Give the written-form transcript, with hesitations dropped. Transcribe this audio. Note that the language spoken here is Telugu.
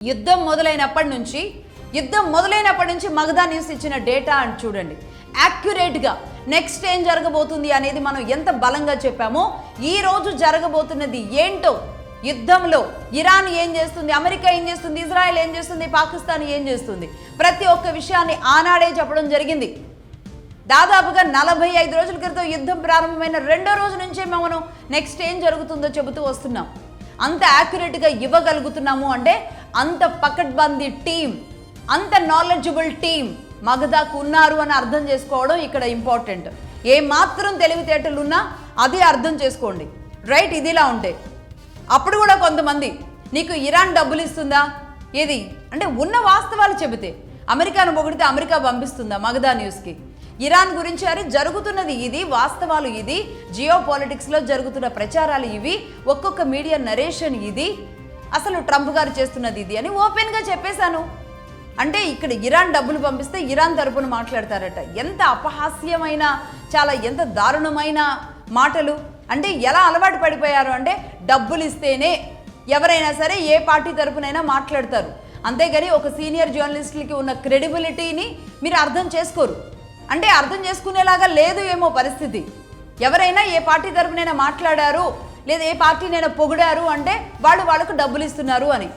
యుద్ధం మొదలైనప్పటి నుంచి మగధా న్యూస్ ఇచ్చిన డేటా అని చూడండి. యాక్యురేట్గా నెక్స్ట్ ఏం జరగబోతుంది అనేది మనం ఎంత బలంగా చెప్పామో, ఈ రోజు జరగబోతున్నది ఏంటో, యుద్ధంలో ఇరాన్ ఏం చేస్తుంది, అమెరికా ఏం చేస్తుంది, ఇజ్రాయెల్ ఏం చేస్తుంది, పాకిస్తాన్ ఏం చేస్తుంది, ప్రతి ఒక్క విషయాన్ని ఆనాడే చెప్పడం జరిగింది. దాదాపుగా 45 రోజుల క్రితం యుద్ధం ప్రారంభమైన రెండో రోజు నుంచే మనం నెక్స్ట్ ఏం జరుగుతుందో చెబుతూ వస్తున్నాం. అంత యాక్యురేట్గా ఇవ్వగలుగుతున్నాము అంటే అంత పకడ్బందీ టీం, అంత నాలెడ్జబుల్ టీం మగధాకు ఉన్నారు అని అర్థం చేసుకోవడం ఇక్కడ ఇంపార్టెంట్. ఏ మాత్రం తెలివితేటలు ఉన్నా అది అర్థం చేసుకోండి, రైట్? ఇదిలా ఉంటే అప్పుడు కూడా కొంతమంది నీకు ఇరాన్ డబ్బులు ఇస్తుందా, ఏది అంటే ఉన్న వాస్తవాలు చెబితే అమెరికాను పొగిడితే అమెరికా పంపిస్తుందా మగధా న్యూస్కి? ఇరాన్ గురించి అరే జరుగుతున్నది ఇది, వాస్తవాలు ఇది, జియో పాలిటిక్స్లో జరుగుతున్న ప్రచారాలు ఇవి, ఒక్కొక్క మీడియా నరేషన్ ఇది, అసలు ట్రంప్ గారు చేస్తున్నది ఇది అని ఓపెన్గా చెప్పేశాను. అంటే ఇక్కడ ఇరాన్ డబ్బులు పంపిస్తే ఇరాన్ తరపున మాట్లాడతారట. ఎంత అపహాస్యమైన, చాలా ఎంత దారుణమైన మాటలు. అంటే ఎలా అలవాటు పడిపోయారు అంటే డబ్బులు ఇస్తేనే ఎవరైనా సరే ఏ పార్టీ తరపునైనా మాట్లాడతారు, అంతేగాని ఒక సీనియర్ జర్నలిస్టులకి ఉన్న క్రెడిబిలిటీని మీరు అర్థం చేసుకోరు. అంటే అర్థం చేసుకునేలాగా లేదు ఏమో పరిస్థితి. ఎవరైనా ఏ పార్టీ తరపునైనా మాట్లాడారు లేదా ఏ పార్టీనైనా పొగిడారు అంటే వాళ్ళకు డబ్బులు ఇస్తున్నారు అని.